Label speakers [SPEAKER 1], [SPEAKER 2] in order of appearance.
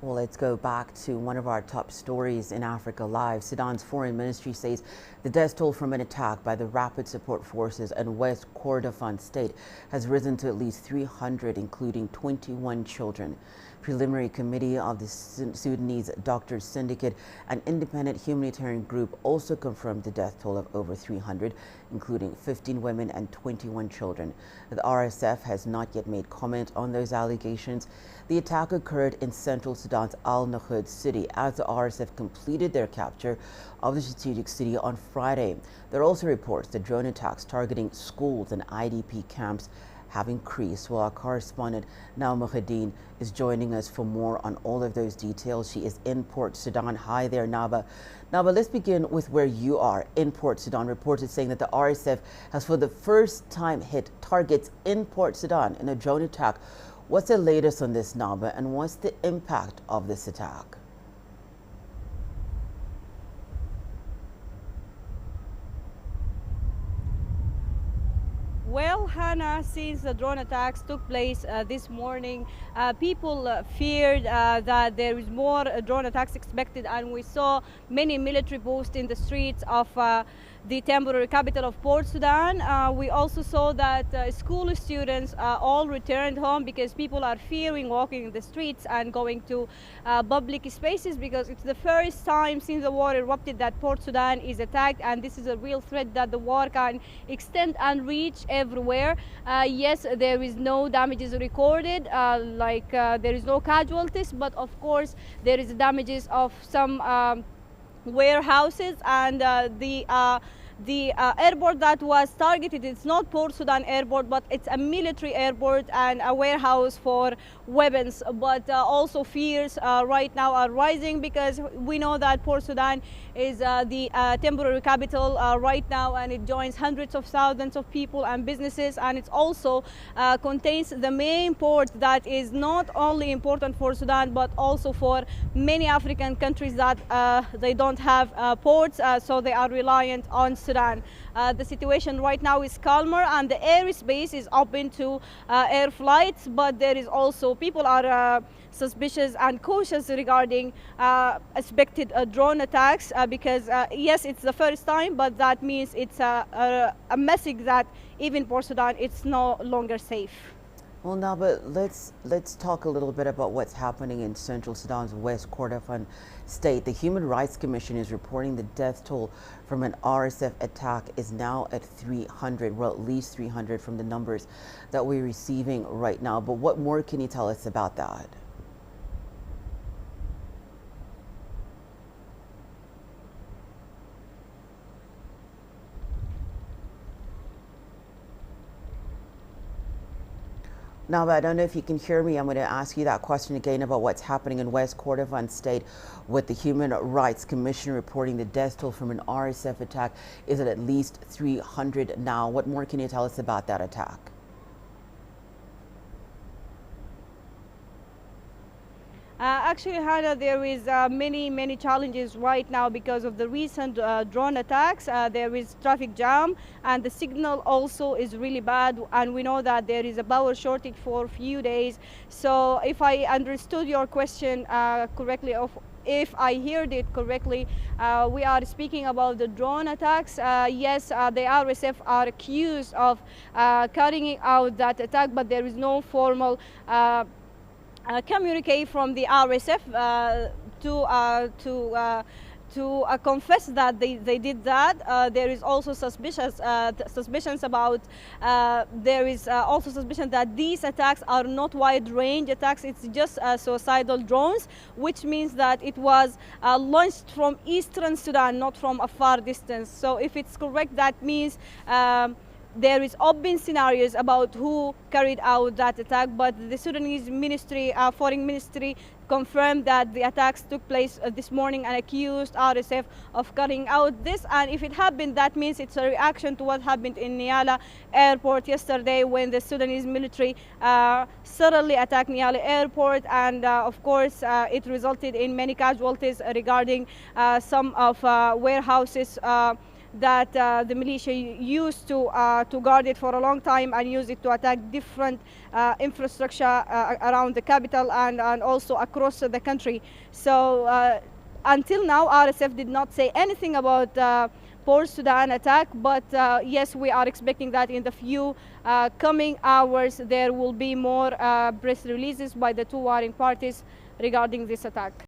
[SPEAKER 1] Well, let's go back to one of our top stories in Africa Live. Sudan's foreign ministry says the death toll from an attack by the Rapid Support Forces in West Kordofan state has risen to at least 300, including 21 children. Preliminary committee of the Sudanese Doctors Syndicate, an independent humanitarian group, also confirmed the death toll of over 300, including 15 women and 21 children. The RSF has not yet made comment on those allegations. The attack occurred in central Sudan's Al Nahud city as the RSF completed their capture of the strategic city on Friday. There are also reports that drone attacks targeting schools and IDP camps have increased. Well, our correspondent Now Mohadeen is joining us for more on all of those details. She is in Port Sudan. Hi there, Naba. Naba, let's begin with where you are in Port Sudan. Reports are saying that the RSF has for the first time hit targets in Port Sudan in a drone attack. What's the latest on this, Naba, and what's the impact of this attack?
[SPEAKER 2] Well, Hannah, since the drone attacks took place this morning, people feared that there is more drone attacks expected, and we saw many military posts in the streets of the temporary capital of Port Sudan. We also saw that school students all returned home because people are fearing walking in the streets and going to public spaces, because it's the first time since the war erupted that Port Sudan is attacked, and this is a real threat that the war can extend and reach everywhere. Yes, there is no damages recorded, there is no casualties, but of course there is damages of some warehouses, and the airport that was targeted, it's not Port Sudan Airport, but it's a military airport and a warehouse for weapons. But also fears right now are rising, because we know that Port Sudan is the temporary capital right now, and it joins hundreds of thousands of people and businesses, and it also contains the main port that is not only important for Sudan but also for many African countries that they don't have ports, so they are reliant on Sudan. The situation right now is calmer, and the airspace is open to air flights, but there is also people are suspicious and cautious regarding expected drone attacks, because yes, it's the first time, but that means it's a message that even Port Sudan it's no longer safe.
[SPEAKER 1] Well, now, but let's talk a little bit about what's happening in central Sudan's West Kordofan state. The Human Rights Commission is reporting the death toll from an RSF attack is now at 300, well, at least 300 from the numbers that we're receiving right now. But what more can you tell us about that? Now, I don't know if you can hear me. I'm going to ask you that question again about what's happening in West Kordofan state, with the Human Rights Commission reporting the death toll from an RSF attack is at least 300 now. What more can you tell us about that attack?
[SPEAKER 2] Actually, Hannah, there is many challenges right now because of the recent drone attacks. There is traffic jam, and the signal also is really bad, and we know that there is a power shortage for a few days. So if I understood your question correctly, if I heard it correctly, we are speaking about the drone attacks. Yes, the RSF are accused of carrying out that attack, but there is no formal communique from the RSF to confess that they did that. There is also suspicions about. There is also suspicion that these attacks are not wide-range attacks. It's just suicidal drones, which means that it was launched from eastern Sudan, not from a far distance. So if it's correct, that means there is open scenarios about who carried out that attack, but the Sudanese foreign ministry confirmed that the attacks took place this morning and accused RSF of carrying out this. And if it happened, that means it's a reaction to what happened in Niala Airport yesterday, when the Sudanese military suddenly attacked Niala Airport, and of course it resulted in many casualties regarding some of warehouses that the militia used to guard it for a long time and use it to attack different infrastructure around the capital and also across the country. So until now, RSF did not say anything about Port Sudan attack, but yes, we are expecting that in the few coming hours there will be more press releases by the two warring parties regarding this attack.